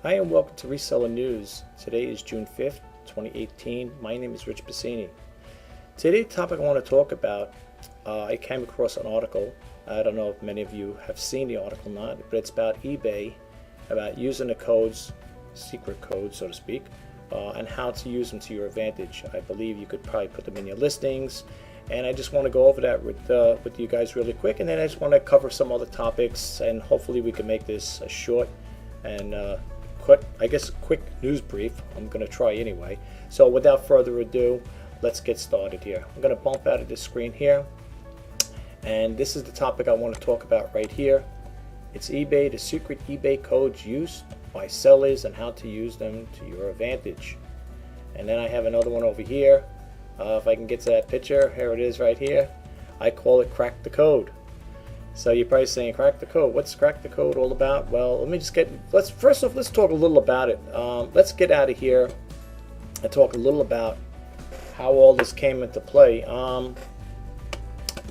Hi and welcome to Reseller News. Today is June 5th, 2018. My name is Rich Pasini. Today's topic I want to talk about, I came across an article. I don't know if many of you have seen the article or not, but it's about eBay, about using the codes, secret codes so to speak, and how to use them to your advantage. I believe you could probably put them in your listings, and I just want to go over that with you guys really quick, and then I just want to cover some other topics, and hopefully we can make this a short and quick news brief. I'm going to try anyway. So without further ado, let's get started here. I'm going to bump out of this screen here, and this is the topic I want to talk about right here. It's eBay, the secret eBay codes used by sellers and how to use them to your advantage. And then I have another one over here. If I can get to that picture, here it is right here. I call it Crack the Code. So you're probably saying, crack the code. What's crack the code all about? Well, let's talk a little about it. Let's get out of here and talk a little about how all this came into play.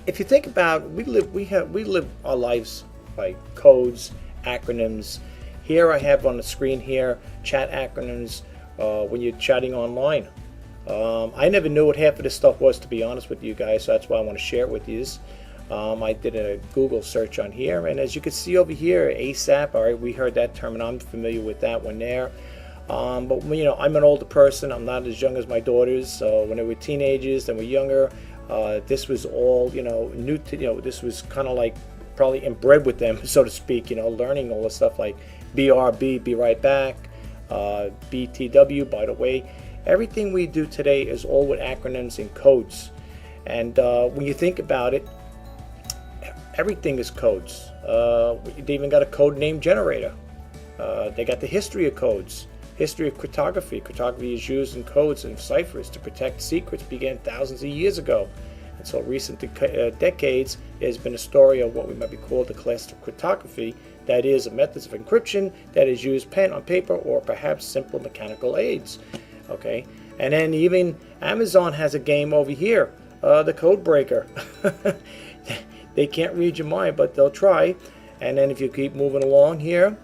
If you think about it, we live our lives by codes, acronyms. Here I have on the screen here, chat acronyms when you're chatting online. I never knew what half of this stuff was, to be honest with you guys, so that's why I want to share it with you. I did a Google search on here, and as you can see over here, ASAP, all right, we heard that term, and I'm familiar with that one there. But you know, I'm an older person. I'm not as young as my daughters. So when they were teenagers, they were younger. This was all, you know, new to, you know, this was kind of like probably inbred with them, so to speak. You know, learning all this stuff like BRB, be right back, BTW. By the way, everything we do today is all with acronyms and codes. And when you think about it, everything is codes. They even got a code name generator. They got the history of codes, history of cryptography. Cryptography is used in codes and ciphers to protect secrets began thousands of years ago. Until recent decades, there's been a story of what we might be called the class of cryptography, that is, methods of encryption that is used pen on paper or perhaps simple mechanical aids. Okay, and then even Amazon has a game over here, the Code Breaker. They can't read your mind, but they'll try. And then if you keep moving along here,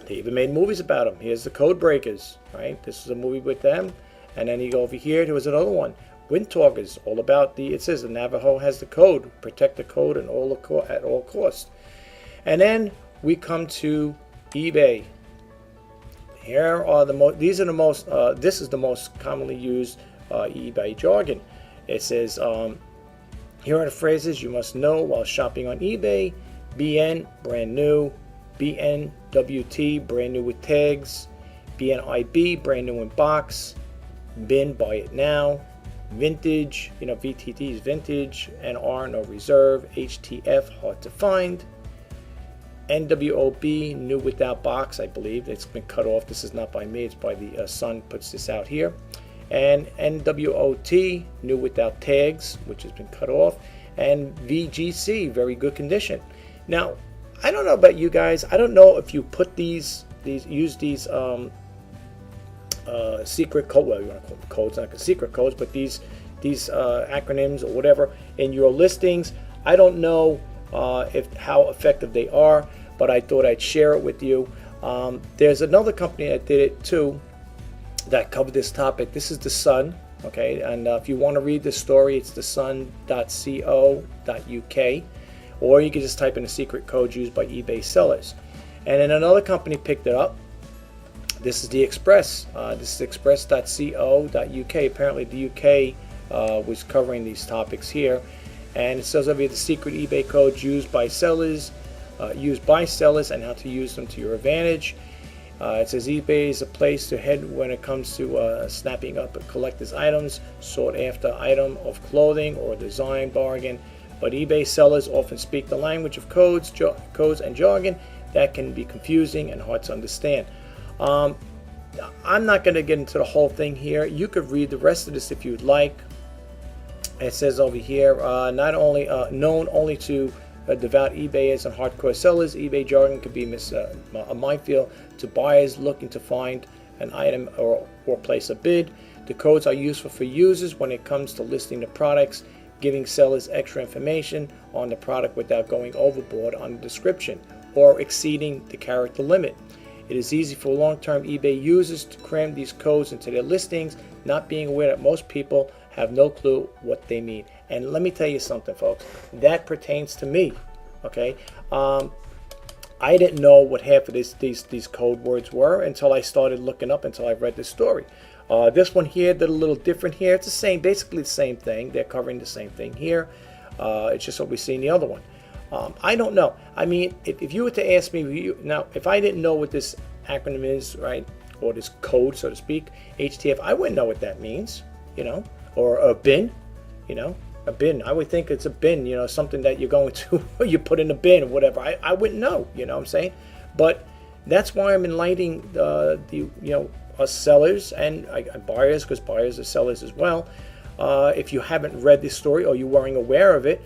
they even made movies about them. Here's the Code Breakers, right? This is a movie with them. And then you go over here, there was another one, Wind Talkers, all about it says the Navajo has the code, protect the code at all costs. And then we come to eBay. Here are this is the most commonly used eBay jargon. It says, here are the phrases you must know while shopping on eBay. BN, brand new. BNWT, brand new with tags. BNIB, brand new in box. Bin, buy it now. Vintage, you know, VTT is vintage. NR, no reserve. HTF, hard to find. NWOB, new without box, I believe. It's been cut off. This is not by me, it's by the Sun puts this out here. And NWOT, new without tags, which has been cut off. And VGC, very good condition. Now, I don't know about you guys. I don't know if you put use these secret code, well, you want to call them codes, not secret codes, but these acronyms or whatever in your listings. I don't know how effective they are, but I thought I'd share it with you. There's another company that did it too, that covered this topic. This is the Sun, okay, and if you want to read this story, it's thesun.co.uk, or you can just type in a secret code used by eBay sellers. And then another company picked it up. This is the Express. This is express.co.uk. Apparently the UK was covering these topics here, and it says over here the secret eBay codes used by sellers and how to use them to your advantage. It says eBay is a place to head when it comes to snapping up collector's items, sought after item of clothing or design bargain. But eBay sellers often speak the language of codes and jargon that can be confusing and hard to understand. I'm not going to get into the whole thing here. You could read the rest of this if you'd like. It says over here, not only known only to devout eBayers and hardcore sellers, eBay jargon could be a minefield to buyers looking to find an item or place a bid. The codes are useful for users when it comes to listing the products, giving sellers extra information on the product without going overboard on the description or exceeding the character limit. It is easy for long-term eBay users to cram these codes into their listings, not being aware that most people have no clue what they mean. And let me tell you something, folks, that pertains to me. Okay, I didn't know what half of these code words were until I started looking up, until I read this story. This one here did a little different here. It's the same, basically the same thing. They're covering the same thing here. It's just what we see in the other one. I don't know. I mean, if you were to ask me, now, if I didn't know what this acronym is, right, or this code, so to speak, HTF, I wouldn't know what that means, you know, or a bin, you know, a bin. I would think it's a bin, you know, something that you're going to, you put in a bin or whatever. I wouldn't know, you know what I'm saying? But that's why I'm enlightening you know, us sellers and buyers, because buyers are sellers as well. If you haven't read this story or you weren't aware of it,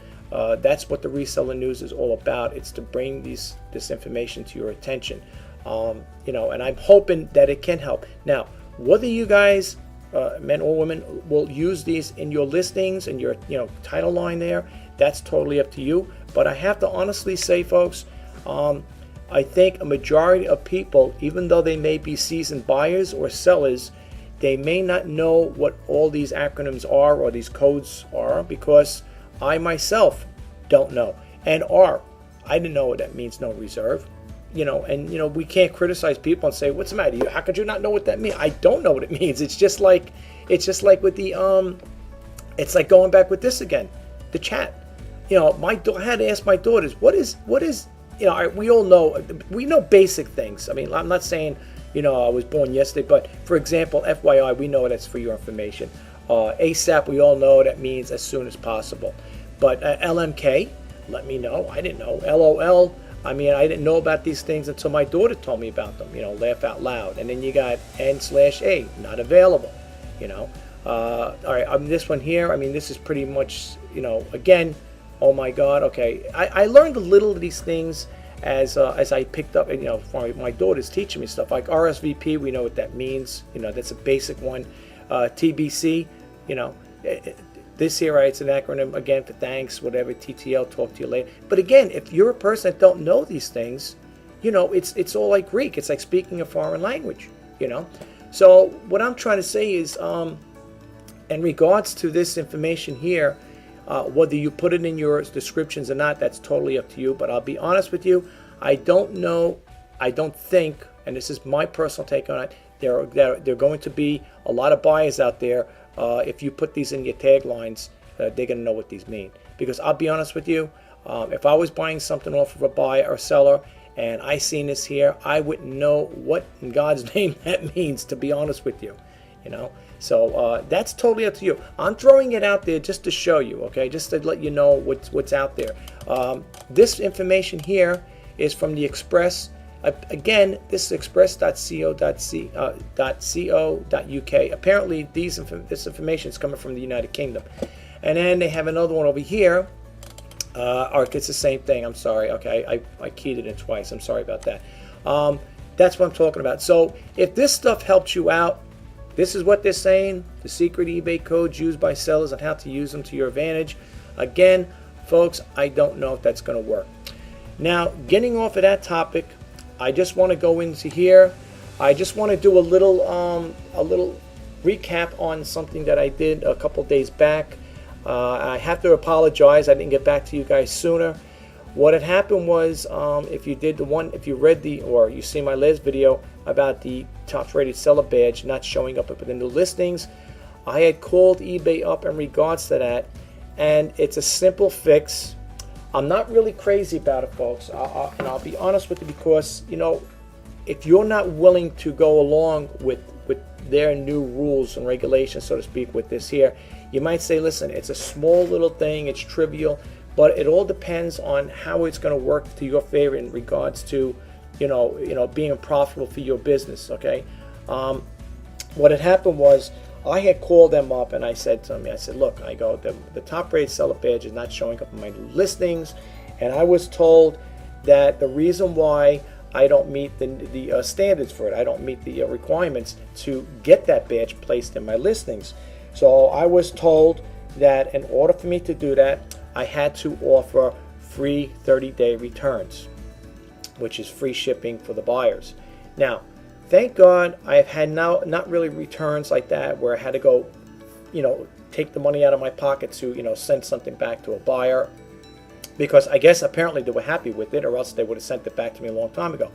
that's what the reseller news is all about. It's to bring this information to your attention, you know, and I'm hoping that it can help. Now, whether you guys, men or women, will use these in your listings and your, you know, title line there, that's totally up to you. But I have to honestly say, folks, I think a majority of people, even though they may be seasoned buyers or sellers, they may not know what all these acronyms are or these codes are, because I myself don't know. And I didn't know what that means, no reserve. You know, and you know, we can't criticize people and say, what's the matter? How could you not know what that means? I don't know what it means. It's just like with the it's like going back with this again, the chat. You know, I had to ask my daughters, what is, you know, we all know, we know basic things. I mean, I'm not saying, you know, I was born yesterday, but for example, FYI, we know that's for your information. ASAP, we all know that means as soon as possible. But LMK, let me know. I didn't know. LOL, I mean, I didn't know about these things until my daughter told me about them, you know, laugh out loud. And then you got N/A, not available, you know. All right, this one here, I mean, this is pretty much, you know, again, oh my God, okay. I learned a little of these things as I picked up, you know, my daughter's teaching me stuff. Like RSVP, we know what that means. You know, that's a basic one. TBC, you know, this here, right, it's an acronym, again, for thanks, whatever, TTL, talk to you later. But again, if you're a person that don't know these things, you know, it's all like Greek. It's like speaking a foreign language, you know. So what I'm trying to say is, in regards to this information here, whether you put it in your descriptions or not, that's totally up to you. But I'll be honest with you, I don't know, I don't think, and this is my personal take on it, there are going to be a lot of buyers out there. If you put these in your taglines, they're going to know what these mean. Because I'll be honest with you, if I was buying something off of a buyer or seller and I seen this here, I wouldn't know what in God's name that means, to be honest with you. You know, so that's totally up to you. I'm throwing it out there just to show you, okay, just to let you know what's out there. This information here is from the Express. Again, this is express.co.uk. Apparently, this information is coming from the United Kingdom. And then they have another one over here. It's the same thing. I'm sorry. Okay, I keyed it in twice. I'm sorry about that. That's what I'm talking about. So if this stuff helps you out, this is what they're saying. The secret eBay codes used by sellers and how to use them to your advantage. Again, folks, I don't know if that's going to work. Now, getting off of that topic, I just want to go into here. I just want to do a little recap on something that I did a couple days back. I have to apologize. I didn't get back to you guys sooner. What had happened was, if you read or you see my last video about the top rated seller badge not showing up in the listings, I had called eBay up in regards to that, and it's a simple fix. I'm not really crazy about it, folks, and I'll be honest with you, because, you know, if you're not willing to go along with their new rules and regulations, so to speak, with this here, you might say, listen, it's a small little thing, it's trivial, but it all depends on how it's going to work to your favor in regards to, you know, being profitable for your business. Okay, what had happened was, I had called them up and I said to them, I said, look, I go, the top rated seller badge is not showing up in my listings, and I was told that the reason why I don't meet the standards for it, I don't meet the requirements to get that badge placed in my listings. So I was told that in order for me to do that, I had to offer free 30-day returns, which is free shipping for the buyers. Now, thank God I've had now not really returns like that where I had to go, take the money out of my pocket to, send something back to a buyer, because I guess apparently they were happy with it, or else they would have sent it back to me a long time ago.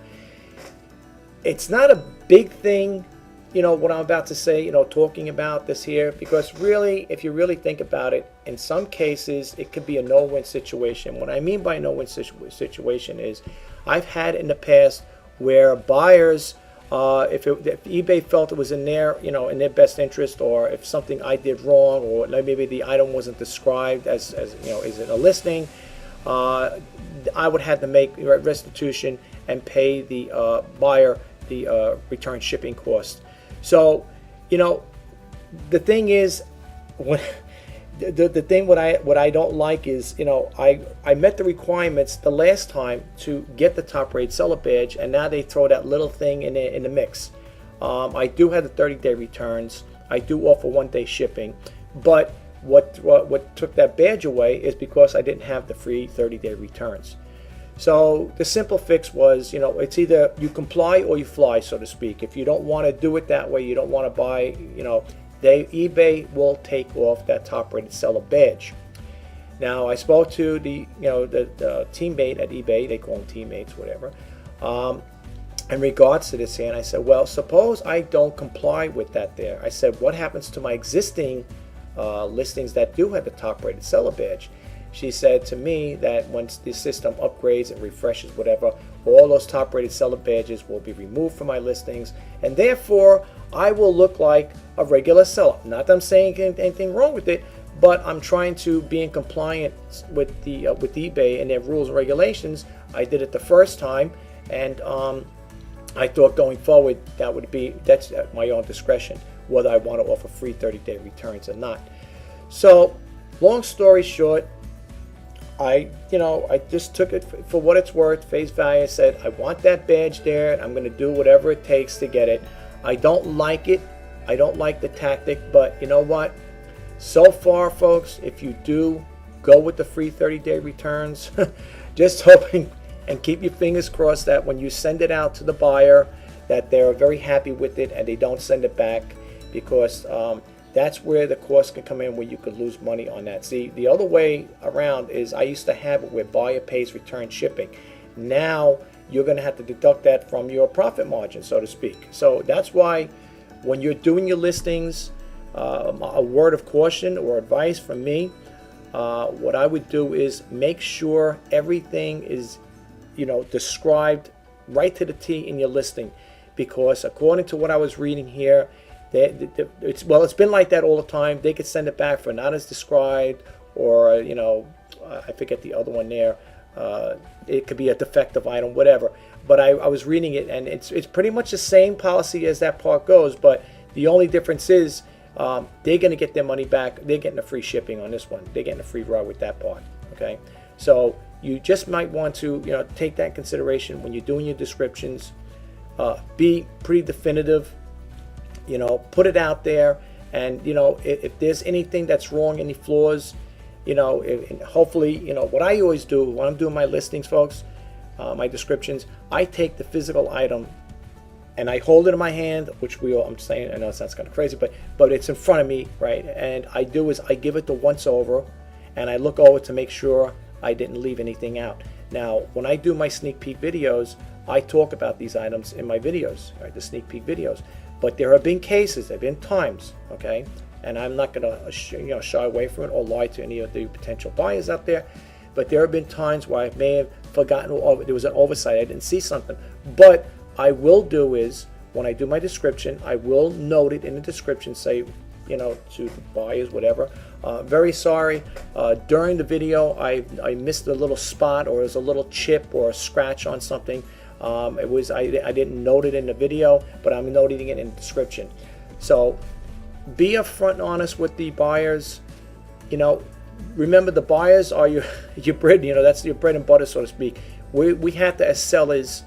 It's not a big thing, what I'm about to say, talking about this here, because really, if you really think about it, in some cases, it could be a no-win situation. What I mean by no-win situation is I've had in the past where buyers, if eBay felt it was in their, in their best interest, or if something I did wrong, or maybe the item wasn't described as is in a listing, I would have to make restitution and pay the buyer the return shipping cost. So, the thing is, the thing what I don't like is, I met the requirements the last time to get the top rate seller badge, and now they throw that little thing in the mix. I do have the 30-day returns. I do offer 1-day shipping, but what took that badge away is because I didn't have the free 30-day returns. So the simple fix was, it's either you comply or you fly, so to speak. If you don't want to do it that way, you don't want to buy, eBay will take off that top-rated seller badge. Now, I spoke to the teammate at eBay, they call them teammates, whatever, in regards to this here, and I said, well, suppose I don't comply with that there. I said, what happens to my existing listings that do have the top-rated seller badge? She said to me that once the system upgrades and refreshes, whatever, all those top-rated seller badges will be removed from my listings, and therefore I will look like a regular seller. Not that I'm saying anything wrong with it, but I'm trying to be in compliance with with eBay and their rules and regulations. I did it the first time, and I thought going forward that's at my own discretion whether I want to offer free 30-day returns or not. So, long story short, I just took it for what it's worth, face value. I said, I want that badge there, and I'm going to do whatever it takes to get it. I don't like it. I don't like the tactic, but you know what? So far, folks, if you do go with the free 30-day returns, just hoping and keep your fingers crossed that when you send it out to the buyer, that they're very happy with it and they don't send it back, because that's where the cost can come in, where you could lose money on that. See, the other way around is I used to have it where buyer pays return shipping. Now you're going to have to deduct that from your profit margin, so to speak. So that's why when you're doing your listings, a word of caution or advice from me, what I would do is make sure everything is, described right to the T in your listing, because according to what I was reading here, it's been like that all the time. They could send it back for not as described, or I forget the other one there. It could be a defective item, whatever. But I was reading it, and it's pretty much the same policy as that part goes. But the only difference is they're going to get their money back. They're getting a free shipping on this one. They're getting a free ride with that part. Okay, so you just might want to take that in consideration when you're doing your descriptions. Be pretty definitive. Put it out there, and if there's anything that's wrong, any flaws, hopefully, what I always do when I'm doing my listings, folks, my descriptions, I take the physical item and I hold it in my hand, which I'm saying, I know it sounds kind of crazy, but it's in front of me, right? And I do is I give it the once over, and I look over to make sure I didn't leave anything out. Now, when I do my sneak peek videos, I talk about these items in my videos, right? The sneak peek videos. But there have been cases, there have been times, okay, and I'm not going to shy away from it or lie to any of the potential buyers out there, but there have been times where I may have forgotten, or there was an oversight, I didn't see something. But I will do is, when I do my description, I will note it in the description, say, to the buyers, whatever, very sorry, during the video I missed a little spot, or there's a little chip or a scratch on something. I didn't note it in the video, but I'm noting it in the description. So be upfront and honest with the buyers. Remember, the buyers are your bread. That's your bread and butter, so to speak. We have to, as sellers,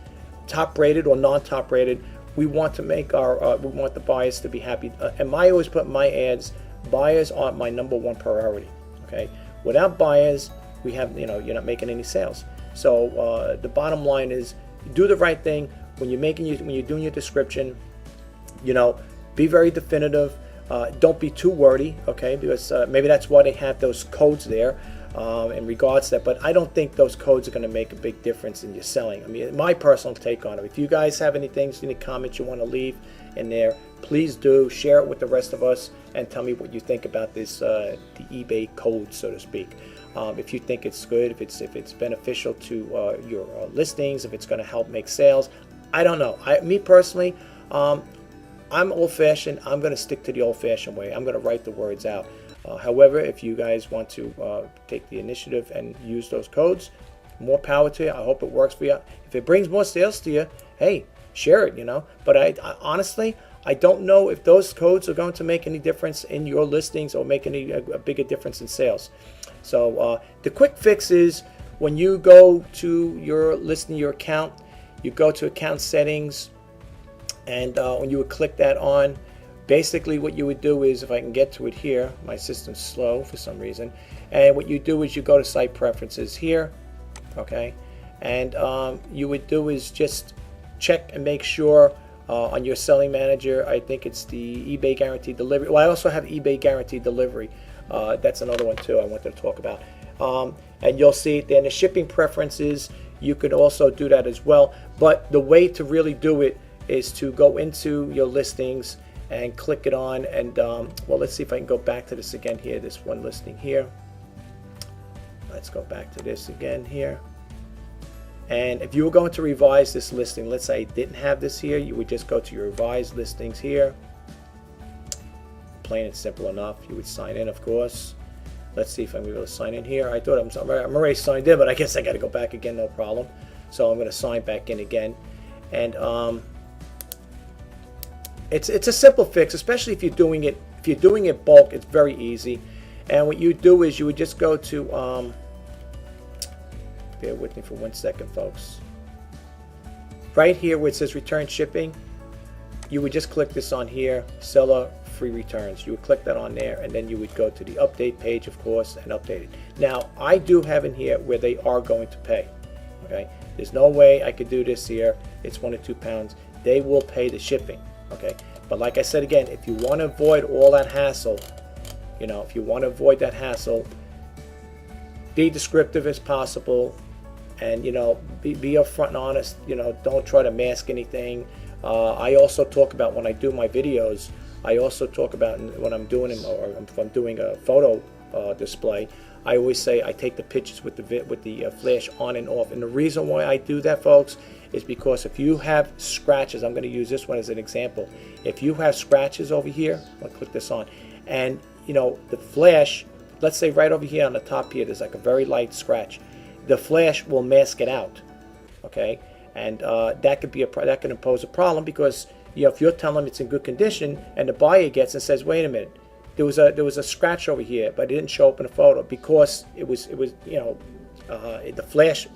top rated or non-top rated, we want to make we want the buyers to be happy. And I always put in my ads, buyers are my number one priority. Okay, without buyers, we have you're not making any sales. So the bottom line is, do the right thing, when you're doing your description, be very definitive. Don't be too wordy, okay? Because maybe that's why they have those codes there in regards to that. But I don't think those codes are going to make a big difference in your selling. I mean, my personal take on it. If you guys have any things, any comments you want to leave in there, please do share it with the rest of us and tell me what you think about this, the eBay code, so to speak. If you think it's good, if it's beneficial to your listings, if it's going to help make sales. I don't know. Me personally, I'm old-fashioned. I'm going to stick to the old-fashioned way. I'm going to write the words out. However, if you guys want to take the initiative and use those codes, more power to you. I hope it works for you. If it brings more sales to you, hey, share it, But I honestly, I don't know if those codes are going to make any difference in your listings or make a bigger difference in sales. So the quick fix is when you go to your listing, your account, you go to account settings, and when you would click that on, basically what you would do is, if I can get to it here, my system's slow for some reason, and what you do is you go to site preferences here, okay, and you would do is just check and make sure on your selling manager, I think it's the eBay guaranteed delivery. Well, I also have eBay guaranteed delivery. That's another one too I wanted to talk about. And you'll see then the shipping preferences, you could also do that as well. But the way to really do it is to go into your listings and click it on, and well, let's see if I can go back to this again here, this one listing here. Let's go back to this again here. And if you were going to revise this listing, let's say I didn't have this here, you would just go to your revised listings here. Plain and simple enough. You would sign in, of course. Let's see if I'm able to sign in here. I thought I'm already signed in, but I guess I got to go back again, no problem. So I'm going to sign back in again. And it's a simple fix, especially if you're doing it. If you're doing it bulk, it's very easy. And what you do is you would just go to bear with me for 1 second, folks. Right here where it says return shipping, you would just click this on here, seller free returns. You would click that on there, and then you would go to the update page, of course, and update it. Now, I do have in here where they are going to pay. Okay, there's no way I could do this here. It's 1 or 2 pounds. They will pay the shipping. Okay, but like I said again, if you want to avoid all that hassle, if you want to avoid that hassle, be descriptive as possible, and be upfront and honest. Don't try to mask anything. I also talk about, when I do my videos, I also talk about when I'm doing them, or if I'm doing a photo display, I always say I take the pictures with the flash on and off. And the reason why I do that, folks, is because if you have scratches, I'm going to use this one as an example. If you have scratches over here, I'll click this on, and the flash, let's say right over here on the top here, there's like a very light scratch. The flash will mask it out, okay, and that could impose a problem, because if you're telling them it's in good condition, and the buyer gets and says, wait a minute, there was a scratch over here, but it didn't show up in the photo because it was the flash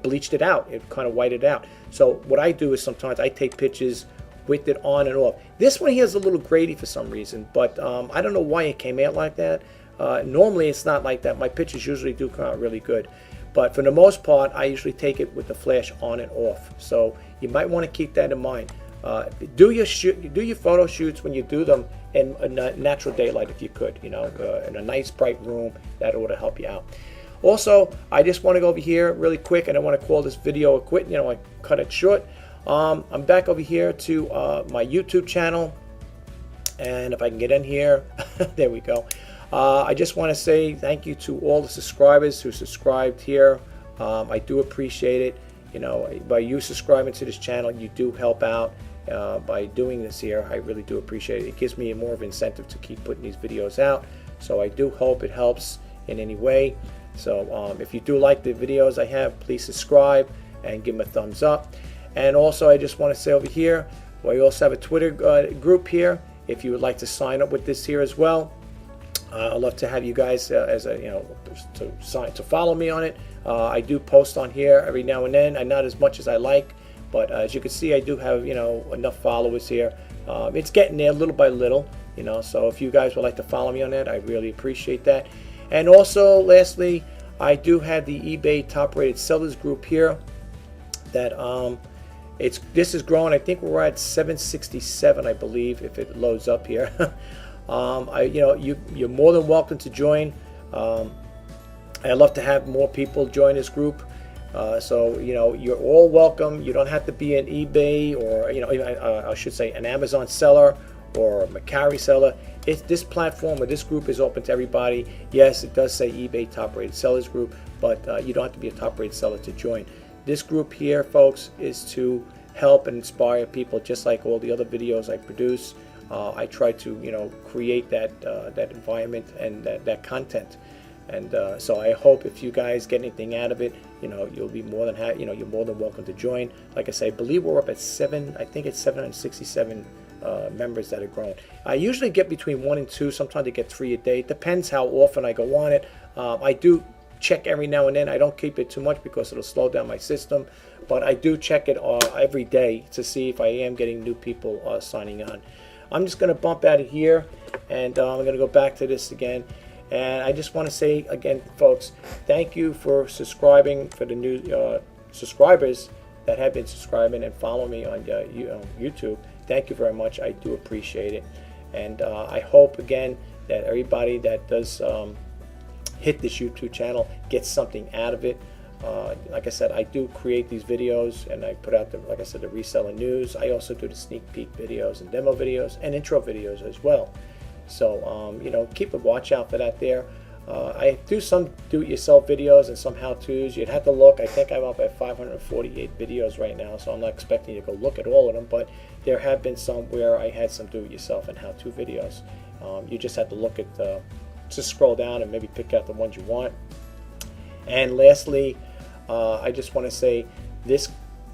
bleached it out, it kind of whited it out. So what I do is sometimes I take pictures with it on and off. This one here is a little grainy for some reason, but I don't know why it came out like that. Normally it's not like that. My pictures usually do come out really good. But for the most part, I usually take it with the flash on and off. So you might want to keep that in mind. Do your photo shoots when you do them in natural daylight if you could, in a nice bright room. That ought to help you out. Also, I just want to go over here really quick, and I want to call this video a quit. I cut it short. I'm back over here to my YouTube channel, and if I can get in here, there we go. I just want to say thank you to all the subscribers who subscribed here. I do appreciate it. By you subscribing to this channel, you do help out. By doing this here, I really do appreciate it. It gives me more of an incentive to keep putting these videos out. So I do hope it helps in any way. So if you do like the videos I have, please subscribe and give them a thumbs up. And also, I just want to say over here, we also have a Twitter group here. If you would like to sign up with this here as well, I'd love to have you guys as a to follow me on it. I do post on here every now and then, and not as much as I like, but as you can see, I do have enough followers here. It's getting there little by little, So if you guys would like to follow me on that, I really appreciate that. And also, lastly, I do have the eBay top rated sellers group here that This is growing. I think we're at 767, I believe, if it loads up here. You're more than welcome to join. I'd love to have more people join this group. So you're all welcome. You don't have to be an eBay or I should say an Amazon seller or a Macari seller. This platform or this group is open to everybody. Yes, it does say eBay Top Rated Sellers Group, but you don't have to be a top rated seller to join. This group here, folks, is to help and inspire people, just like all the other videos I produce. I try to create that environment and that content. And so I hope if you guys get anything out of it, you'll be more than happy. You're more than welcome to join. Like I say, I believe we're up at I think it's 767 members that have grown. I usually get between 1 and 2. Sometimes I get 3 a day. It depends how often I go on it. I do check every now and then. I don't keep it too much because it'll slow down my system, but I do check it every day to see if I am getting new people signing on. I'm just going to bump out of here, and I'm going to go back to this again. And I just want to say again, folks, thank you for subscribing, for the new subscribers that have been subscribing and following me on YouTube. Thank you very much. I do appreciate it. And I hope, again, that everybody that does hit this YouTube channel gets something out of it. Like I said, I do create these videos, and I put out the reseller news. I also do the sneak peek videos and demo videos and intro videos as well. So keep a watch out for that there. I do some do-it-yourself videos and some how-tos. You'd have to look. I think I'm up at 548 videos right now, so I'm not expecting you to go look at all of them, but there have been some where I had some do-it-yourself and how-to videos. You just have to look at just scroll down and maybe pick out the ones you want. And lastly, I just want to say this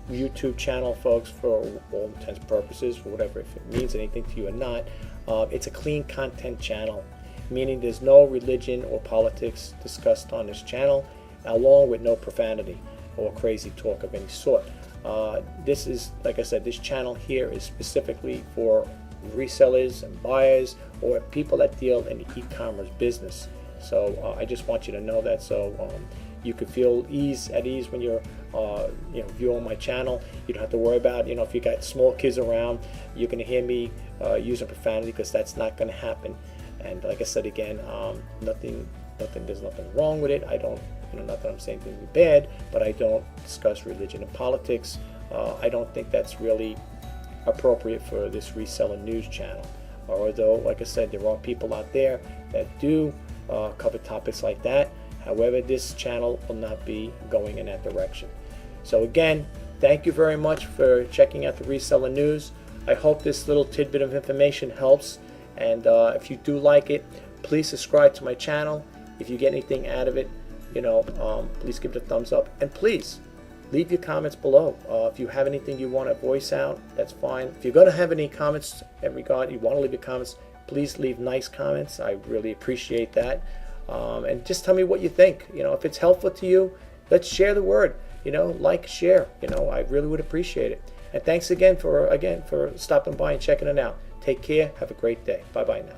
YouTube channel, folks, for all intents and purposes, for whatever, if it means anything to you or not, it's a clean content channel, meaning there's no religion or politics discussed on this channel, along with no profanity or crazy talk of any sort. This is, like I said, this channel here is specifically for resellers and buyers or people that deal in the e-commerce business. So I just want you to know that, so you could feel at ease when you're viewing my channel. You don't have to worry about if you got small kids around, you're going to hear me using profanity, because that's not going to happen. And like I said again, there's nothing wrong with it. I don't, not that I'm saying anything bad, but I don't discuss religion and politics. I don't think that's really appropriate for this reseller news channel. Although, like I said, there are people out there that do cover topics like that. However, this channel will not be going in that direction. So again, thank you very much for checking out the reseller news. I hope this little tidbit of information helps. And if you do like it, please subscribe to my channel. If you get anything out of it, please give it a thumbs up. And please leave your comments below. If you have anything you want to voice out, that's fine. If you're going to have any comments in regard, you want to leave your comments, please leave nice comments. I really appreciate that. And just tell me what you think. If it's helpful to you, let's share the word. Like, share. I really would appreciate it. And thanks again for stopping by and checking it out. Take care. Have a great day. Bye-bye now.